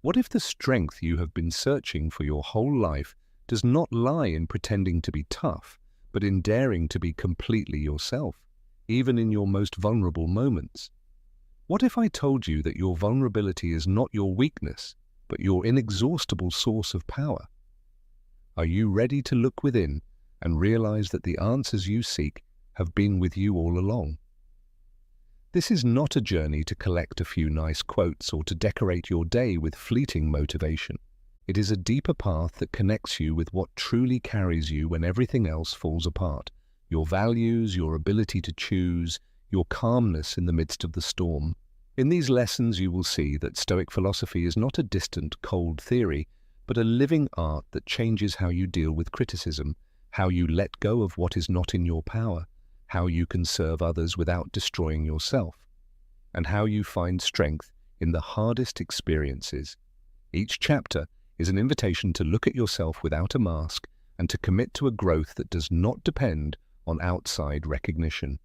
What if the strength you have been searching for your whole life does not lie in pretending to be tough, but in daring to be completely yourself, even in your most vulnerable moments? What if I told you that your vulnerability is not your weakness, but your inexhaustible source of power? Are you ready to look within and realize that the answers you seek have been with you all along? This is not a journey to collect a few nice quotes or to decorate your day with fleeting motivation. It is a deeper path that connects you with what truly carries you when everything else falls apart. Your values, your ability to choose, your calmness in the midst of the storm. In these lessons you will see that Stoic philosophy is not a distant, cold theory, but a living art that changes how you deal with criticism, how you let go of what is not in your power, how you can serve others without destroying yourself, and how you find strength in the hardest experiences. Each chapter is an invitation to look at yourself without a mask and to commit to a growth that does not depend on outside recognition.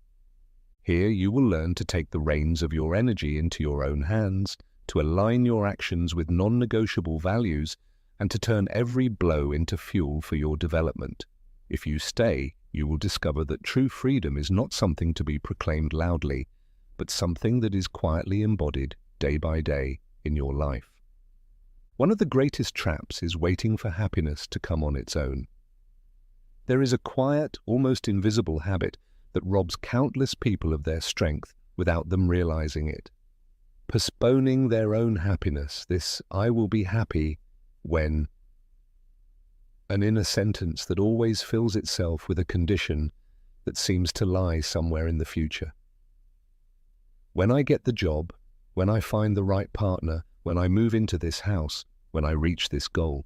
Here you will learn to take the reins of your energy into your own hands, to align your actions with non-negotiable values, and to turn every blow into fuel for your development. If you stay, you will discover that true freedom is not something to be proclaimed loudly, but something that is quietly embodied day by day in your life. One of the greatest traps is waiting for happiness to come on its own. There is a quiet, almost invisible habit that robs countless people of their strength without them realizing it. Postponing their own happiness, this "I will be happy when," an inner sentence that always fills itself with a condition that seems to lie somewhere in the future. When I get the job, when I find the right partner, when I move into this house, when I reach this goal.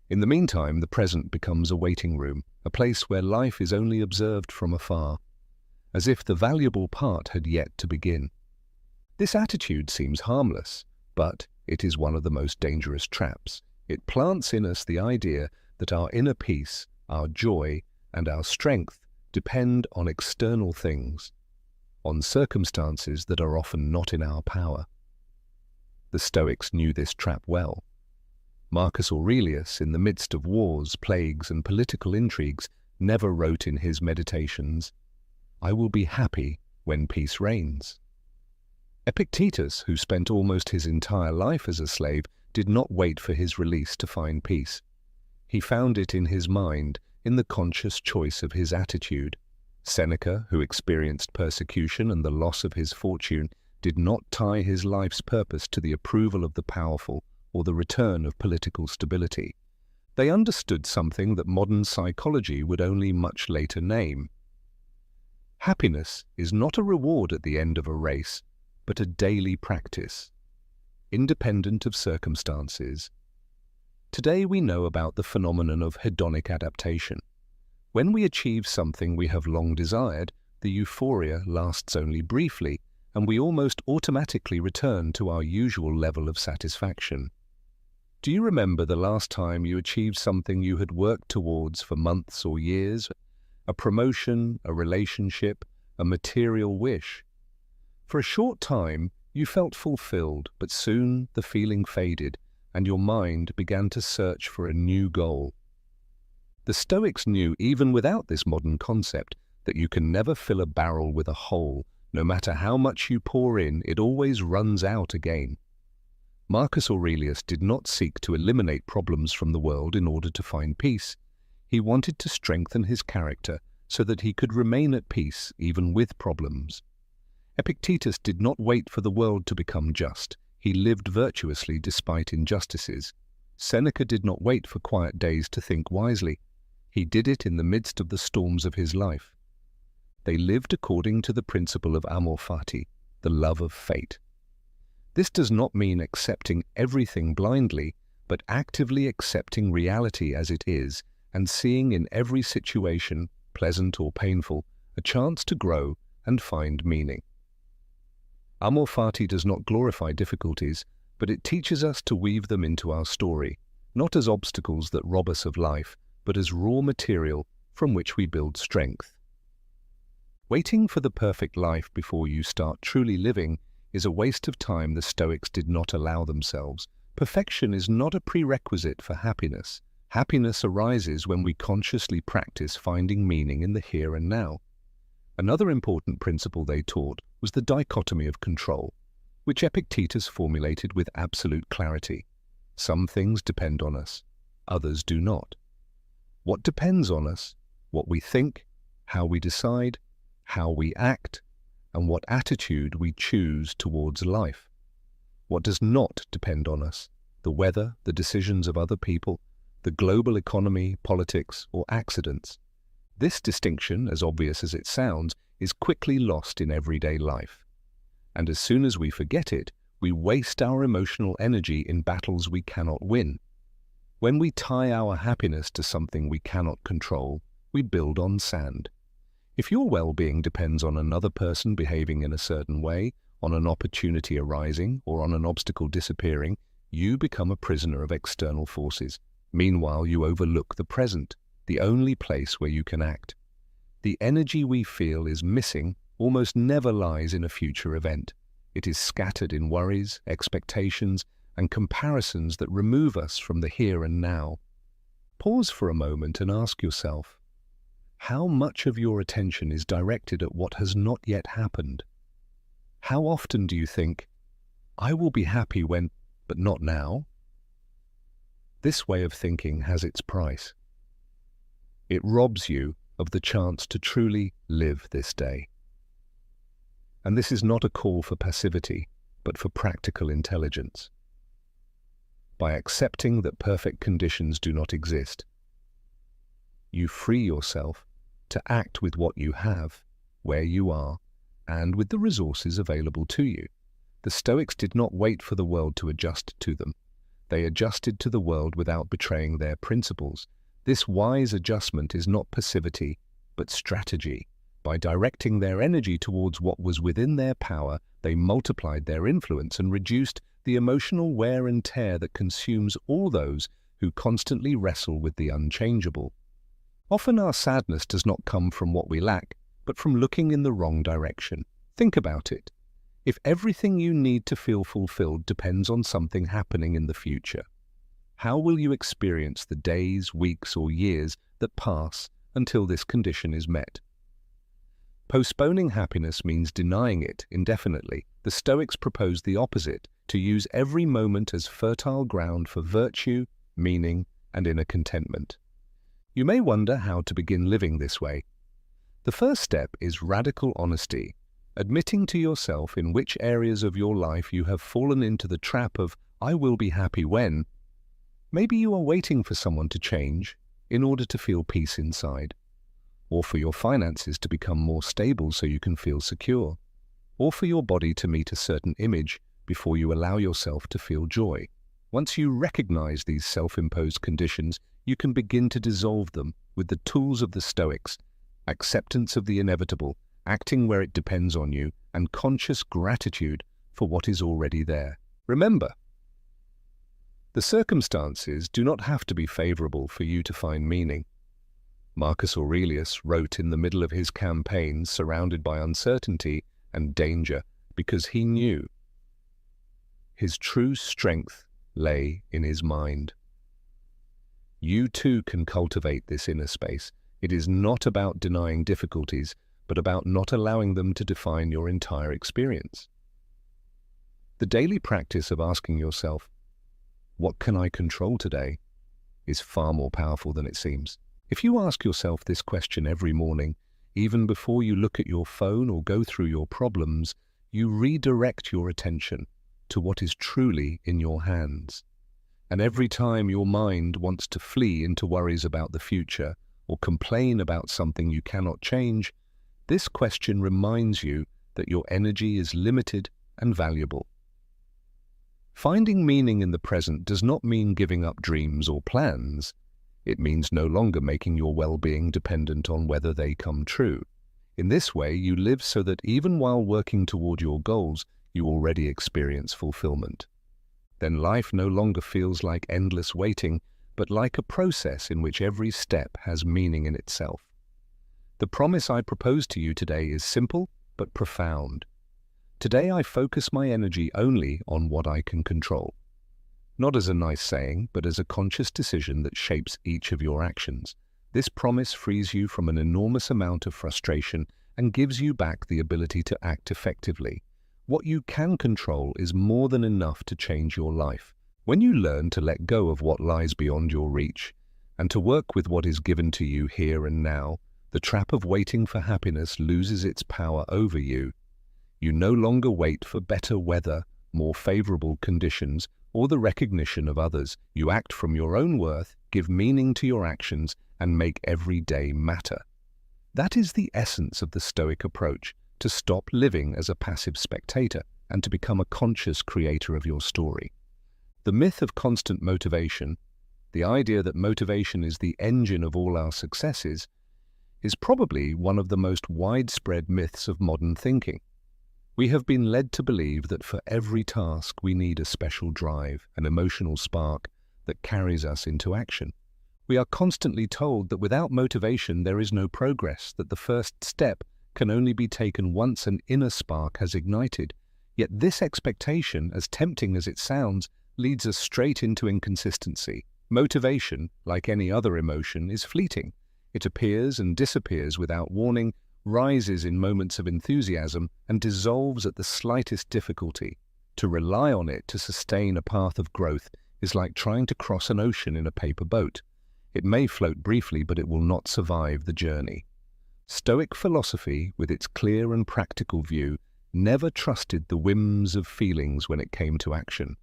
In the meantime, the present becomes a waiting room, a place where life is only observed from afar, as if the valuable part had yet to begin. This attitude seems harmless, but it is one of the most dangerous traps. It plants in us the idea that our inner peace, our joy, and our strength depend on external things, on circumstances that are often not in our power. The Stoics knew this trap well. Marcus Aurelius, in the midst of wars, plagues, and political intrigues, never wrote in his meditations, "I will be happy when peace reigns." Epictetus, who spent almost his entire life as a slave, did not wait for his release to find peace. He found it in his mind, in the conscious choice of his attitude. Seneca, who experienced persecution and the loss of his fortune, did not tie his life's purpose to the approval of the powerful or the return of political stability. They understood something that modern psychology would only much later name. Happiness is not a reward at the end of a race, but a daily practice, independent of circumstances. Today we know about the phenomenon of hedonic adaptation. When we achieve something we have long desired, the euphoria lasts only briefly, and we almost automatically return to our usual level of satisfaction. Do you remember the last time you achieved something you had worked towards for months or years? A promotion, a relationship, a material wish? For a short time, you felt fulfilled, but soon the feeling faded, and your mind began to search for a new goal. The Stoics knew, even without this modern concept, that you can never fill a barrel with a hole. No matter how much you pour in, it always runs out again. Marcus Aurelius did not seek to eliminate problems from the world in order to find peace. He wanted to strengthen his character so that he could remain at peace even with problems. Epictetus did not wait for the world to become just. He lived virtuously despite injustices. Seneca did not wait for quiet days to think wisely. He did it in the midst of the storms of his life. They lived according to the principle of amor fati, the love of fate. This does not mean accepting everything blindly, but actively accepting reality as it is and seeing in every situation, pleasant or painful, a chance to grow and find meaning. Amor fati does not glorify difficulties, but it teaches us to weave them into our story, not as obstacles that rob us of life, but as raw material from which we build strength. Waiting for the perfect life before you start truly living is a waste of time the Stoics did not allow themselves. Perfection is not a prerequisite for happiness. Happiness arises when we consciously practice finding meaning in the here and now. Another important principle they taught was the dichotomy of control, which Epictetus formulated with absolute clarity. Some things depend on us, others do not. What depends on us? What we think, how we decide, how we act, and what attitude we choose towards life. What does not depend on us? The weather, the decisions of other people, the global economy, politics, or accidents. This distinction, as obvious as it sounds, is quickly lost in everyday life. And as soon as we forget it, we waste our emotional energy in battles we cannot win. When we tie our happiness to something we cannot control, we build on sand. If your well-being depends on another person behaving in a certain way, on an opportunity arising, or on an obstacle disappearing, you become a prisoner of external forces. Meanwhile, you overlook the present, the only place where you can act. The energy we feel is missing almost never lies in a future event. It is scattered in worries, expectations, and comparisons that remove us from the here and now. Pause for a moment and ask yourself, how much of your attention is directed at what has not yet happened? How often do you think, I will be happy when, but not now? This way of thinking has its price. It robs you of the chance to truly live this day. And this is not a call for passivity, but for practical intelligence. By accepting that perfect conditions do not exist, you free yourself to act with what you have, where you are, and with the resources available to you. The Stoics did not wait for the world to adjust to them. They adjusted to the world without betraying their principles. This wise adjustment is not passivity, but strategy. By directing their energy towards what was within their power, they multiplied their influence and reduced the emotional wear and tear that consumes all those who constantly wrestle with the unchangeable. Often our sadness does not come from what we lack, but from looking in the wrong direction. Think about it. If everything you need to feel fulfilled depends on something happening in the future, how will you experience the days, weeks, or years that pass until this condition is met? Postponing happiness means denying it indefinitely. The Stoics proposed the opposite, to use every moment as fertile ground for virtue, meaning, and inner contentment. You may wonder how to begin living this way. The first step is radical honesty, admitting to yourself in which areas of your life you have fallen into the trap of, I will be happy when. Maybe you are waiting for someone to change in order to feel peace inside, or for your finances to become more stable so you can feel secure, or for your body to meet a certain image before you allow yourself to feel joy. Once you recognize these self-imposed conditions, you can begin to dissolve them with the tools of the Stoics: acceptance of the inevitable, acting where it depends on you, and conscious gratitude for what is already there. Remember, the circumstances do not have to be favorable for you to find meaning. Marcus Aurelius wrote in the middle of his campaign, surrounded by uncertainty and danger, because he knew his true strength lay in his mind. You too can cultivate this inner space. It is not about denying difficulties, but about not allowing them to define your entire experience. The daily practice of asking yourself, what can I control today, is far more powerful than it seems. If you ask yourself this question every morning, even before you look at your phone or go through your problems, you redirect your attention to what is truly in your hands. And every time your mind wants to flee into worries about the future or complain about something you cannot change, this question reminds you that your energy is limited and valuable. Finding meaning in the present does not mean giving up dreams or plans. It means no longer making your well-being dependent on whether they come true. In this way, you live so that even while working toward your goals, you already experience fulfillment. Then life no longer feels like endless waiting, but like a process in which every step has meaning in itself. The promise I propose to you today is simple but profound. Today I focus my energy only on what I can control. Not as a nice saying, but as a conscious decision that shapes each of your actions. This promise frees you from an enormous amount of frustration and gives you back the ability to act effectively. What you can control is more than enough to change your life. When you learn to let go of what lies beyond your reach and to work with what is given to you here and now, the trap of waiting for happiness loses its power over you. You no longer wait for better weather, more favorable conditions, or the recognition of others. You act from your own worth, give meaning to your actions, and make every day matter. That is the essence of the Stoic approach, to stop living as a passive spectator and to become a conscious creator of your story. The myth of constant motivation, the idea that motivation is the engine of all our successes, is probably one of the most widespread myths of modern thinking. We have been led to believe that for every task we need a special drive, an emotional spark that carries us into action. We are constantly told that without motivation there is no progress, that the first step can only be taken once an inner spark has ignited. Yet this expectation, as tempting as it sounds, leads us straight into inconsistency. Motivation, like any other emotion, is fleeting. It appears and disappears without warning, rises in moments of enthusiasm, and dissolves at the slightest difficulty. To rely on it to sustain a path of growth is like trying to cross an ocean in a paper boat. It may float briefly, but it will not survive the journey. Stoic philosophy, with its clear and practical view, never trusted the whims of feelings when it came to action.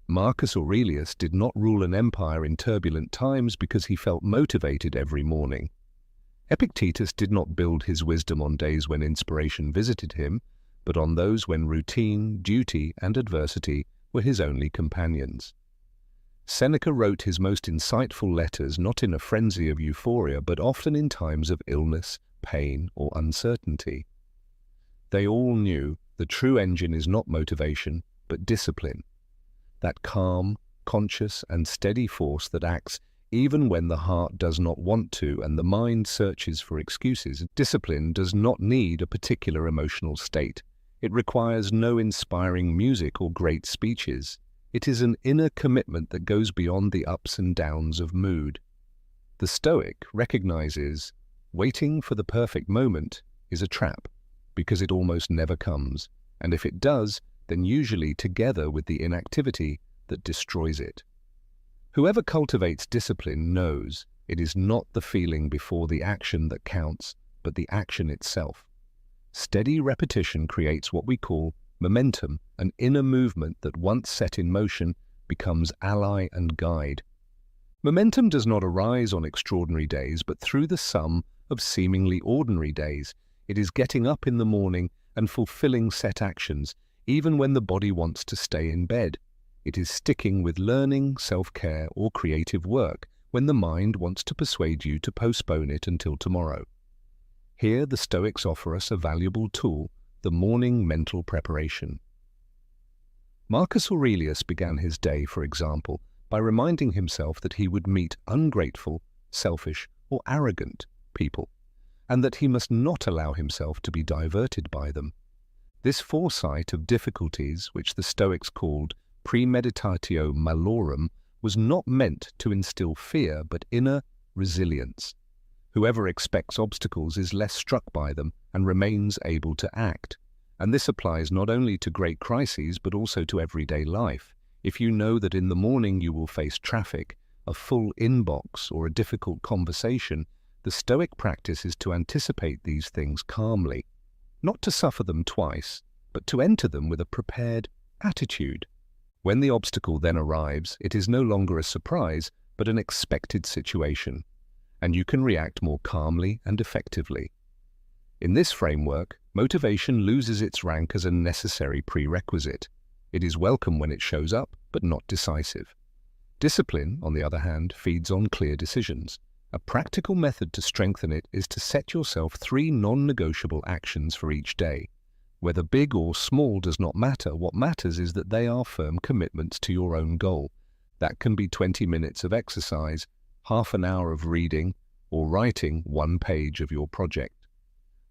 Marcus Aurelius did not rule an empire in turbulent times because he felt motivated every morning. Epictetus did not build his wisdom on days when inspiration visited him, but on those when routine, duty, and adversity were his only companions. Seneca wrote his most insightful letters not in a frenzy of euphoria, but often in times of illness, pain, or uncertainty. They all knew the true engine is not motivation, but discipline. That calm, conscious, and steady force that acts even when the heart does not want to and the mind searches for excuses. Discipline does not need a particular emotional state. It requires no inspiring music or great speeches. It is an inner commitment that goes beyond the ups and downs of mood. The Stoic recognizes waiting for the perfect moment is a trap, because it almost never comes, and if it does, then usually together with the inactivity that destroys it. Whoever cultivates discipline knows it is not the feeling before the action that counts, but the action itself. Steady repetition creates what we call momentum, an inner movement that once set in motion becomes ally and guide. Momentum does not arise on extraordinary days, but through the sum of seemingly ordinary days. It is getting up in the morning and fulfilling set actions, even when the body wants to stay in bed. It is sticking with learning, self-care, or creative work when the mind wants to persuade you to postpone it until tomorrow. Here the Stoics offer us a valuable tool, the morning mental preparation. Marcus Aurelius began his day, for example, by reminding himself that he would meet ungrateful, selfish, or arrogant people, and that he must not allow himself to be diverted by them. This foresight of difficulties, which the Stoics called premeditatio malorum, was not meant to instill fear, but inner resilience. Whoever expects obstacles is less struck by them and remains able to act. And this applies not only to great crises, but also to everyday life. If you know that in the morning you will face traffic, a full inbox, or a difficult conversation, the Stoic practice is to anticipate these things calmly, not to suffer them twice, but to enter them with a prepared attitude. When the obstacle then arrives, it is no longer a surprise, but an expected situation, and you can react more calmly and effectively. In this framework, motivation loses its rank as a necessary prerequisite. It is welcome when it shows up, but not decisive. Discipline, on the other hand, feeds on clear decisions. A practical method to strengthen it is to set yourself 3 non-negotiable actions for each day. Whether big or small does not matter. What matters is that they are firm commitments to your own goal. That can be 20 minutes of exercise, half an hour of reading, or writing 1 page of your project.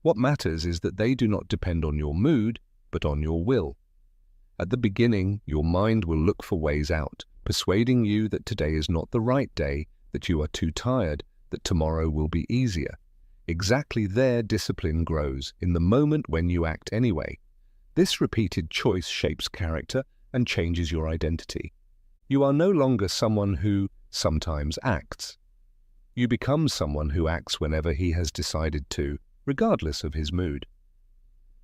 What matters is that they do not depend on your mood, but on your will. At the beginning, your mind will look for ways out, persuading you that today is not the right day, that you are too tired, that tomorrow will be easier. Exactly there discipline grows, in the moment when you act anyway. This repeated choice shapes character and changes your identity. You are no longer someone who sometimes acts. You become someone who acts whenever he has decided to, regardless of his mood.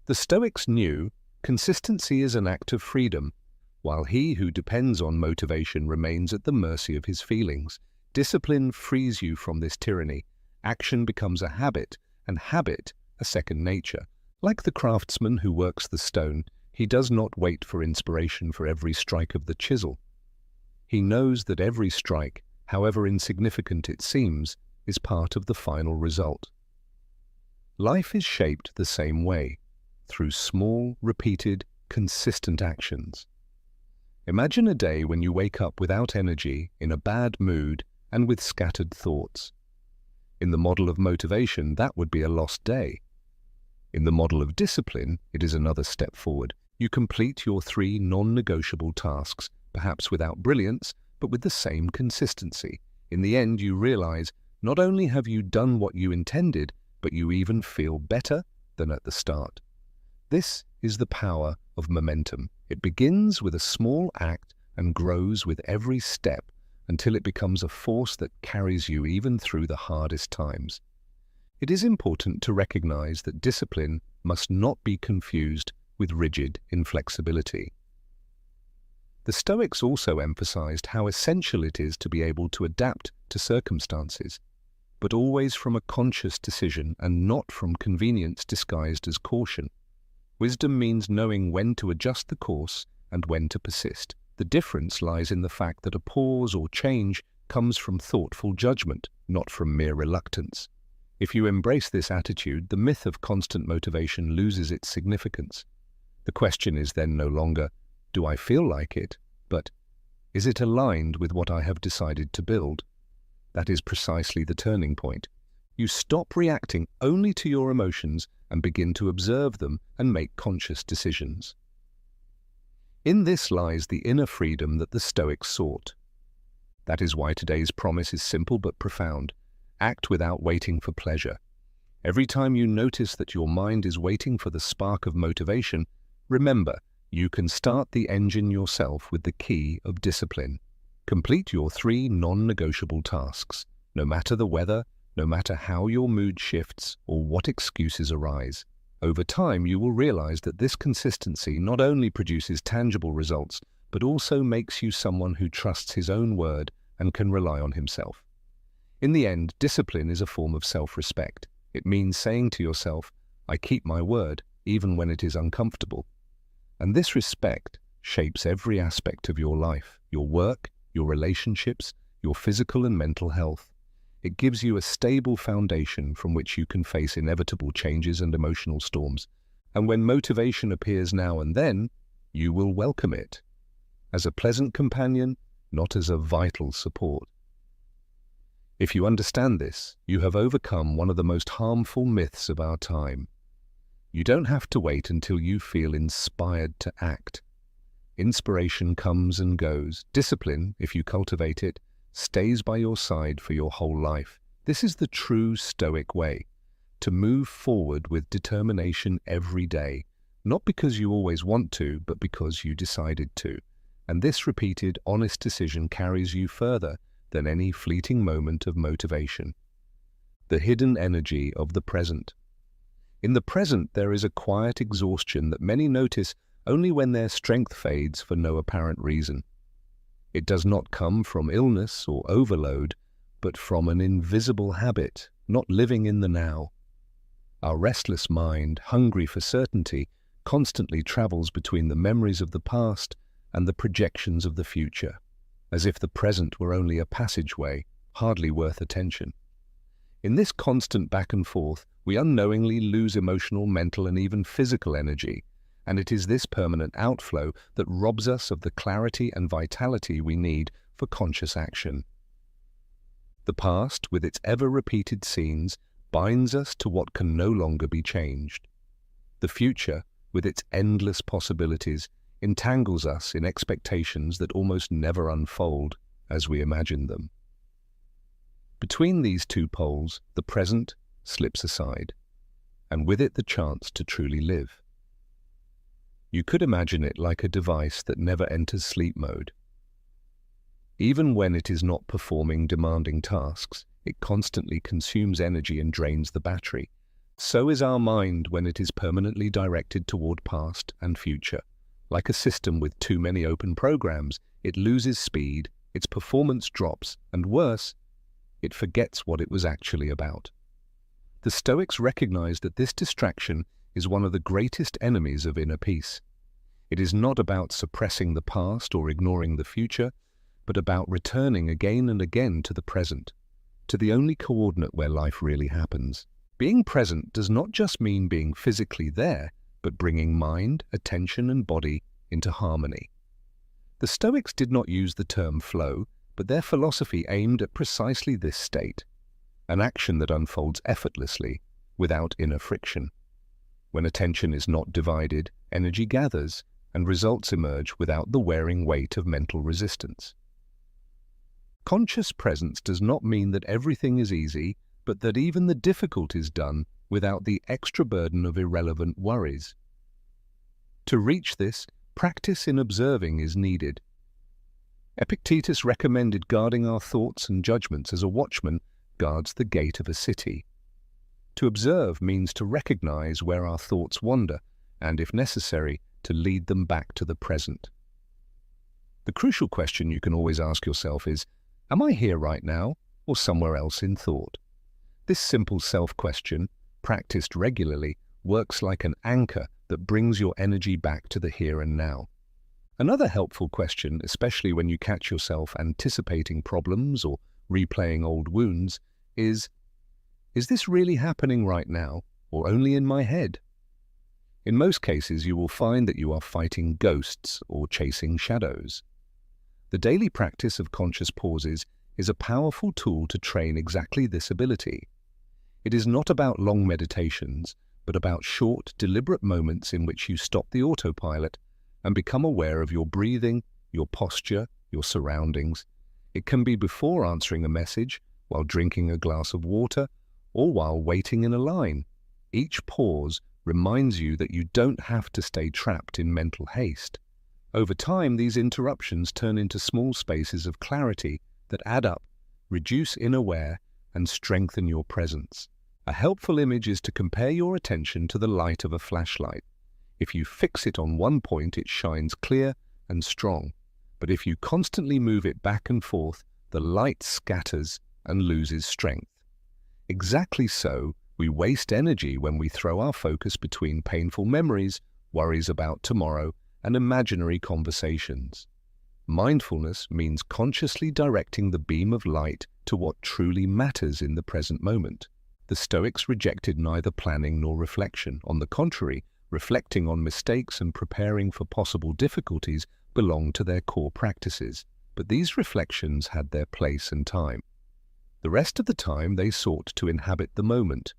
The Stoics knew consistency is an act of freedom, while he who depends on motivation remains at the mercy of his feelings. Discipline frees you from this tyranny. Action becomes a habit, and habit a second nature. Like the craftsman who works the stone, he does not wait for inspiration for every strike of the chisel. He knows that every strike, however insignificant it seems, is part of the final result. Life is shaped the same way, through small, repeated, consistent actions. Imagine a day when you wake up without energy, in a bad mood, and with scattered thoughts. In the model of motivation, that would be a lost day. In the model of discipline, it is another step forward. You complete your 3 non-negotiable tasks, perhaps without brilliance, but with the same consistency. In the end, you realize not only have you done what you intended, but you even feel better than at the start. This is the power of momentum. It begins with a small act and grows with every step until it becomes a force that carries you even through the hardest times. It is important to recognize that discipline must not be confused with rigid inflexibility. The Stoics also emphasized how essential it is to be able to adapt to circumstances, but always from a conscious decision and not from convenience disguised as caution. Wisdom means knowing when to adjust the course and when to persist. The difference lies in the fact that a pause or change comes from thoughtful judgment, not from mere reluctance. If you embrace this attitude, the myth of constant motivation loses its significance. The question is then no longer, do I feel like it? But, is it aligned with what I have decided to build? That is precisely the turning point. You stop reacting only to your emotions and begin to observe them and make conscious decisions. In this lies the inner freedom that the Stoics sought. That is why today's promise is simple but profound. Act without waiting for pleasure. Every time you notice that your mind is waiting for the spark of motivation, remember, you can start the engine yourself with the key of discipline. Complete your 3 non-negotiable tasks, no matter the weather, no matter how your mood shifts or what excuses arise. Over time, you will realize that this consistency not only produces tangible results, but also makes you someone who trusts his own word and can rely on himself. In the end, discipline is a form of self-respect. It means saying to yourself, I keep my word, even when it is uncomfortable. And this respect shapes every aspect of your life, your work, your relationships, your physical and mental health. It gives you a stable foundation from which you can face inevitable changes and emotional storms. And when motivation appears now and then, you will welcome it as a pleasant companion, not as a vital support. If you understand this, you have overcome one of the most harmful myths of our time. You don't have to wait until you feel inspired to act. Inspiration comes and goes. Discipline, if you cultivate it, stays by your side for your whole life. This is the true Stoic way, to move forward with determination every day, not because you always want to, but because you decided to. And this repeated, honest decision carries you further than any fleeting moment of motivation. The hidden energy of the present. In the present, there is a quiet exhaustion that many notice only when their strength fades for no apparent reason. It does not come from illness or overload, but from an invisible habit, not living in the now. Our restless mind, hungry for certainty, constantly travels between the memories of the past and the projections of the future, as if the present were only a passageway, hardly worth attention. In this constant back and forth, we unknowingly lose emotional, mental, and even physical energy, and it is this permanent outflow that robs us of the clarity and vitality we need for conscious action. The past, with its ever-repeated scenes, binds us to what can no longer be changed. The future, with its endless possibilities, entangles us in expectations that almost never unfold as we imagine them. Between these two poles, the present slips aside, and with it the chance to truly live. You could imagine it like a device that never enters sleep mode. Even when it is not performing demanding tasks, it constantly consumes energy and drains the battery. So is our mind when it is permanently directed toward past and future. Like a system with too many open programs, it loses speed, its performance drops, and worse, it forgets what it was actually about. The Stoics recognized that this distraction is one of the greatest enemies of inner peace. It is not about suppressing the past or ignoring the future, but about returning again and again to the present, to the only coordinate where life really happens. Being present does not just mean being physically there, but bringing mind, attention, and body into harmony. The Stoics did not use the term flow, but their philosophy aimed at precisely this state, an action that unfolds effortlessly, without inner friction. When attention is not divided, energy gathers, and results emerge without the wearing weight of mental resistance. Conscious presence does not mean that everything is easy, but that even the difficult is done without the extra burden of irrelevant worries. To reach this, practice in observing is needed. Epictetus recommended guarding our thoughts and judgments as a watchman guards the gate of a city. To observe means to recognize where our thoughts wander, and if necessary, to lead them back to the present. The crucial question you can always ask yourself is, am I here right now, or somewhere else in thought? This simple self-question, practiced regularly, works like an anchor that brings your energy back to the here and now. Another helpful question, especially when you catch yourself anticipating problems or replaying old wounds, is this really happening right now, or only in my head? In most cases, you will find that you are fighting ghosts or chasing shadows. The daily practice of conscious pauses is a powerful tool to train exactly this ability. It is not about long meditations, but about short, deliberate moments in which you stop the autopilot and become aware of your breathing, your posture, your surroundings. It can be before answering a message, while drinking a glass of water, or while waiting in a line. Each pause reminds you that you don't have to stay trapped in mental haste. Over time, these interruptions turn into small spaces of clarity that add up, reduce inner wear, and strengthen your presence. A helpful image is to compare your attention to the light of a flashlight. If you fix it on one point, it shines clear and strong. But if you constantly move it back and forth, the light scatters and loses strength. Exactly so, we waste energy when we throw our focus between painful memories, worries about tomorrow, and imaginary conversations. Mindfulness means consciously directing the beam of light to what truly matters in the present moment. The Stoics rejected neither planning nor reflection. On the contrary, reflecting on mistakes and preparing for possible difficulties belonged to their core practices. But these reflections had their place and time. The rest of the time they sought to inhabit the moment,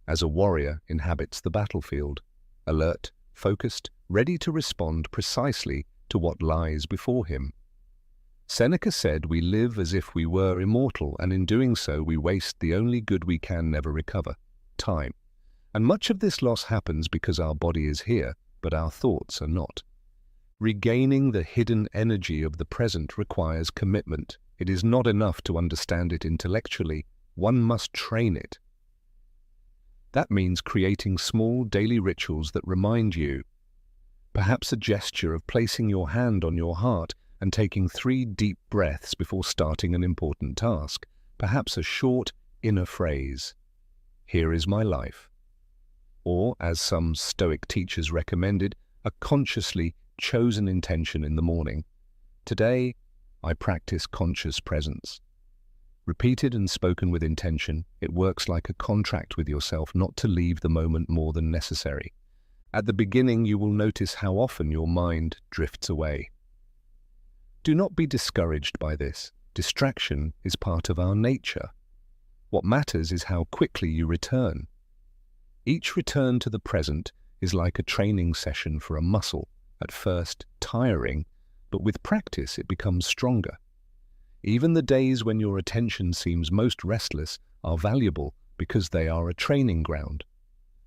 as a warrior inhabits the battlefield, alert, focused, ready to respond precisely to what lies before him. Seneca said we live as if we were immortal, and in doing so we waste the only good we can never recover, time. And much of this loss happens because our body is here, but our thoughts are not. Regaining the hidden energy of the present requires commitment. It is not enough to understand it intellectually, one must train it. That means creating small daily rituals that remind you, perhaps a gesture of placing your hand on your heart and taking 3 deep breaths before starting an important task, perhaps a short inner phrase, "Here is my life." Or, as some Stoic teachers recommended, a consciously chosen intention in the morning. Today, I practice conscious presence. Repeated and spoken with intention, it works like a contract with yourself not to leave the moment more than necessary. At the beginning, you will notice how often your mind drifts away. Do not be discouraged by this. Distraction is part of our nature. What matters is how quickly you return. Each return to the present is like a training session for a muscle, at first tiring, but with practice it becomes stronger. Even the days when your attention seems most restless are valuable because they are a training ground.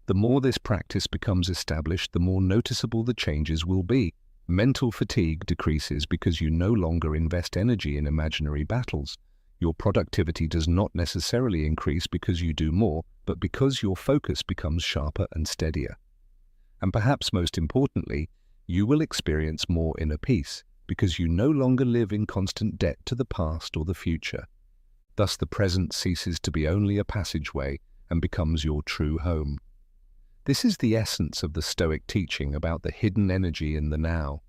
The more this practice becomes established, the more noticeable the changes will be. Mental fatigue decreases because you no longer invest energy in imaginary battles. Your productivity does not necessarily increase because you do more, but because your focus becomes sharper and steadier. And perhaps most importantly, you will experience more inner peace because you no longer live in constant debt to the past or the future. Thus the present ceases to be only a passageway and becomes your true home. This is the essence of the Stoic teaching about the hidden energy in the now.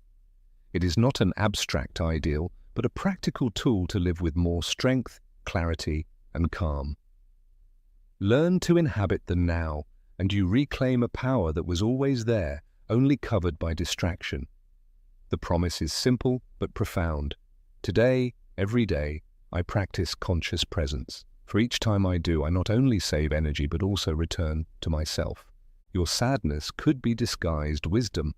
It is not an abstract ideal, but a practical tool to live with more strength, clarity, and calm. Learn to inhabit the now, and you reclaim a power that was always there, only covered by distraction. The promise is simple but profound. Today, every day, I practice conscious presence. For each time I do, I not only save energy but also return to myself. Your sadness could be disguised wisdom.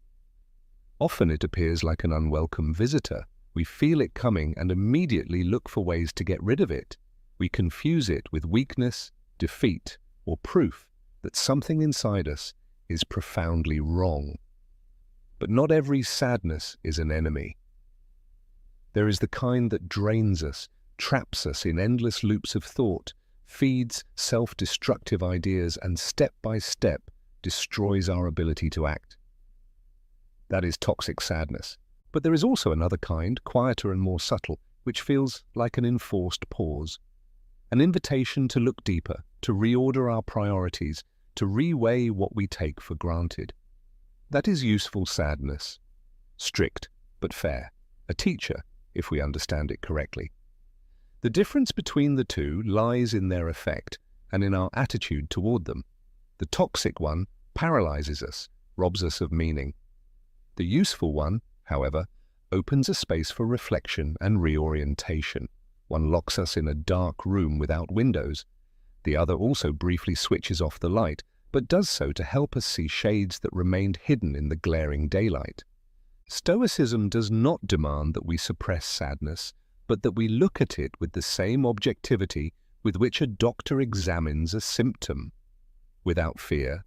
Often it appears like an unwelcome visitor. We feel it coming and immediately look for ways to get rid of it. We confuse it with weakness, defeat, or proof that something inside us is profoundly wrong. But not every sadness is an enemy. There is the kind that drains us, traps us in endless loops of thought, feeds self-destructive ideas, and step by step destroys our ability to act. That is toxic sadness. But there is also another kind, quieter and more subtle, which feels like an enforced pause. An invitation to look deeper, to reorder our priorities, to reweigh what we take for granted. That is useful sadness. Strict, but fair. A teacher, if we understand it correctly. The difference between the two lies in their effect and in our attitude toward them. The toxic one paralyzes us, robs us of meaning. The useful one, however, opens a space for reflection and reorientation. One locks us in a dark room without windows. The other also briefly switches off the light, but does so to help us see shades that remained hidden in the glaring daylight. Stoicism does not demand that we suppress sadness, but that we look at it with the same objectivity with which a doctor examines a symptom, without fear,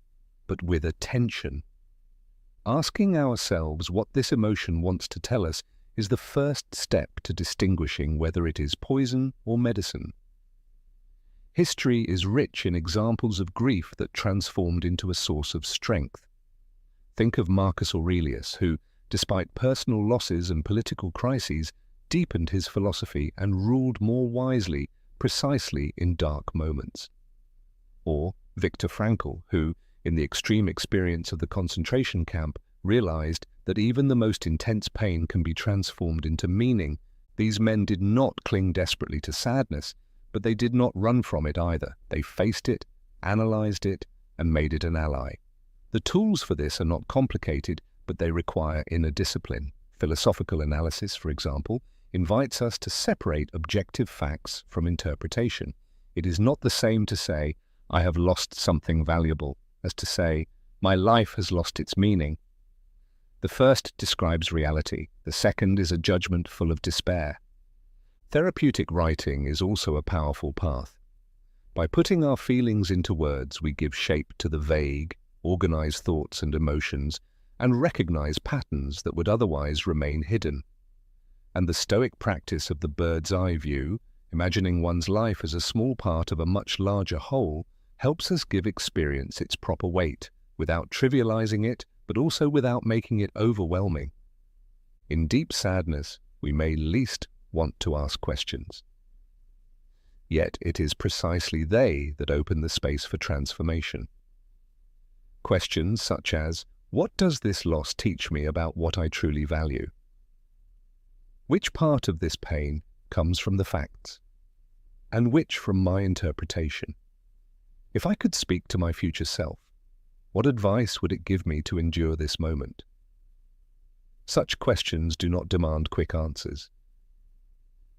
but with attention. Asking ourselves what this emotion wants to tell us is the first step to distinguishing whether it is poison or medicine. History is rich in examples of grief that transformed into a source of strength. Think of Marcus Aurelius, who, despite personal losses and political crises, deepened his philosophy and ruled more wisely, precisely in dark moments. Or Viktor Frankl, who, in the extreme experience of the concentration camp, realized that even the most intense pain can be transformed into meaning. These men did not cling desperately to sadness, but they did not run from it either. They faced it, analyzed it, and made it an ally. The tools for this are not complicated, but they require inner discipline. Philosophical analysis, for example, invites us to separate objective facts from interpretation. It is not the same to say, "I have lost something valuable," as to say, "My life has lost its meaning." The first describes reality. The second is a judgment full of despair. Therapeutic writing is also a powerful path. By putting our feelings into words, we give shape to the vague, organize thoughts and emotions, and recognize patterns that would otherwise remain hidden. And the Stoic practice of the bird's eye view, imagining one's life as a small part of a much larger whole, helps us give experience its proper weight, without trivializing it, but also without making it overwhelming. In deep sadness, we may least want to ask questions. Yet it is precisely they that open the space for transformation. Questions such as, what does this loss teach me about what I truly value? Which part of this pain comes from the facts, and which from my interpretation? If I could speak to my future self, what advice would it give me to endure this moment? Such questions do not demand quick answers.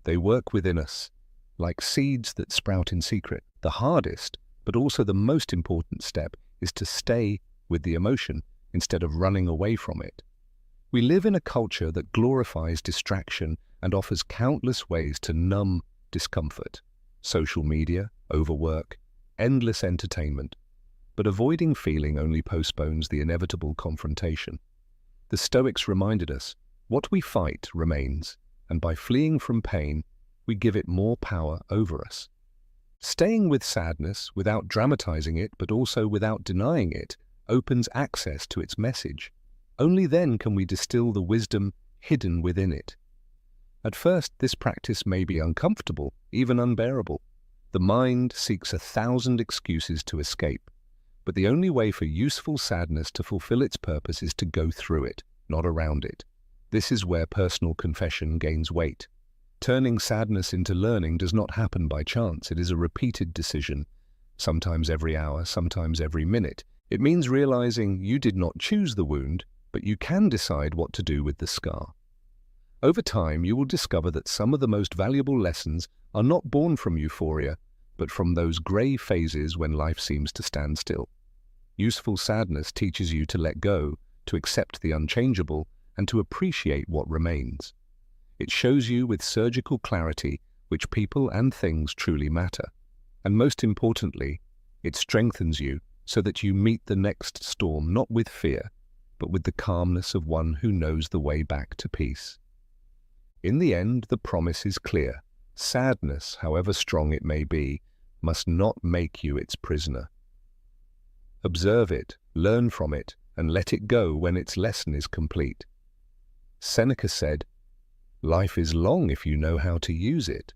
They work within us, like seeds that sprout in secret. The hardest, but also the most important step, is to stay with the emotion, instead of running away from it. We live in a culture that glorifies distraction and offers countless ways to numb discomfort. Social media, overwork, endless entertainment. But avoiding feeling only postpones the inevitable confrontation. The Stoics reminded us, what we fight remains, and by fleeing from pain, we give it more power over us. Staying with sadness without dramatizing it, but also without denying it, opens access to its message. Only then can we distill the wisdom hidden within it. At first, this practice may be uncomfortable, even unbearable. The mind seeks 1,000 excuses to escape, but the only way for useful sadness to fulfill its purpose is to go through it, not around it. This is where personal confession gains weight. Turning sadness into learning does not happen by chance. It is a repeated decision, sometimes every hour, sometimes every minute. It means realizing you did not choose the wound, but you can decide what to do with the scar. Over time, you will discover that some of the most valuable lessons are not born from euphoria, but from those grey phases when life seems to stand still. Useful sadness teaches you to let go, to accept the unchangeable, and to appreciate what remains. It shows you with surgical clarity which people and things truly matter. And most importantly, it strengthens you so that you meet the next storm not with fear, but with the calmness of one who knows the way back to peace. In the end, the promise is clear. Sadness, however strong it may be, must not make you its prisoner. Observe it, learn from it, and let it go when its lesson is complete. Seneca said, "Life is long if you know how to use it."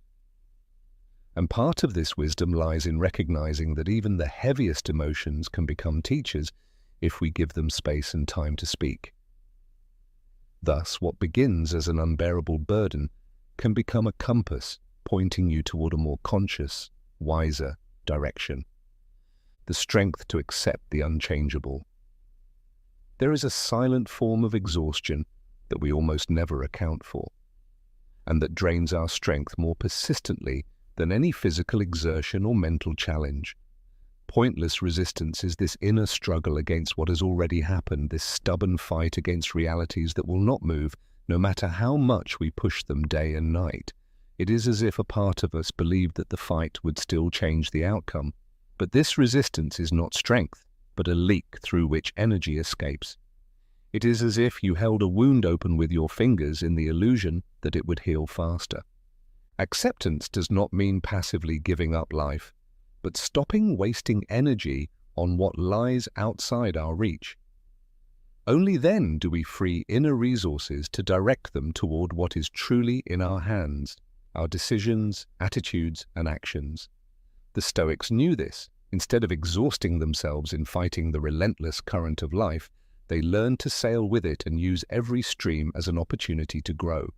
And part of this wisdom lies in recognizing that even the heaviest emotions can become teachers if we give them space and time to speak. Thus, what begins as an unbearable burden can become a compass pointing you toward a more conscious, wiser direction. The strength to accept the unchangeable. There is a silent form of exhaustion that we almost never account for, and that drains our strength more persistently than any physical exertion or mental challenge. Pointless resistance is this inner struggle against what has already happened, this stubborn fight against realities that will not move, no matter how much we push them day and night. It is as if a part of us believed that the fight would still change the outcome. But this resistance is not strength, but a leak through which energy escapes. It is as if you held a wound open with your fingers in the illusion that it would heal faster. Acceptance does not mean passively giving up life, but stopping wasting energy on what lies outside our reach. Only then do we free inner resources to direct them toward what is truly in our hands, our decisions, attitudes, and actions. The Stoics knew this. Instead of exhausting themselves in fighting the relentless current of life, they learned to sail with it and use every stream as an opportunity to grow.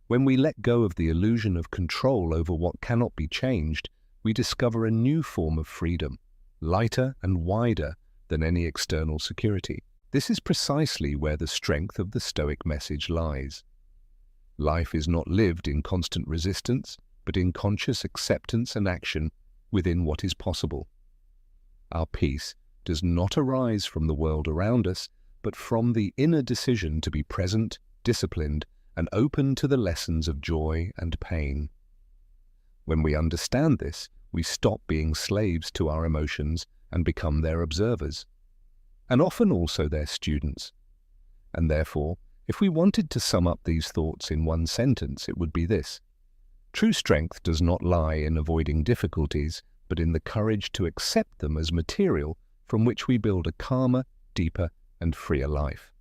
When we let go of the illusion of control over what cannot be changed, we discover a new form of freedom, lighter and wider than any external security. This is precisely where the strength of the Stoic message lies. Life is not lived in constant resistance, but in conscious acceptance and action within what is possible. Our peace does not arise from the world around us, but from the inner decision to be present, disciplined, and open to the lessons of joy and pain. When we understand this, we stop being slaves to our emotions and become their observers, and often also their students. And therefore, if we wanted to sum up these thoughts in one sentence, it would be this: true strength does not lie in avoiding difficulties, but in the courage to accept them as material from which we build a calmer, deeper, and freer life.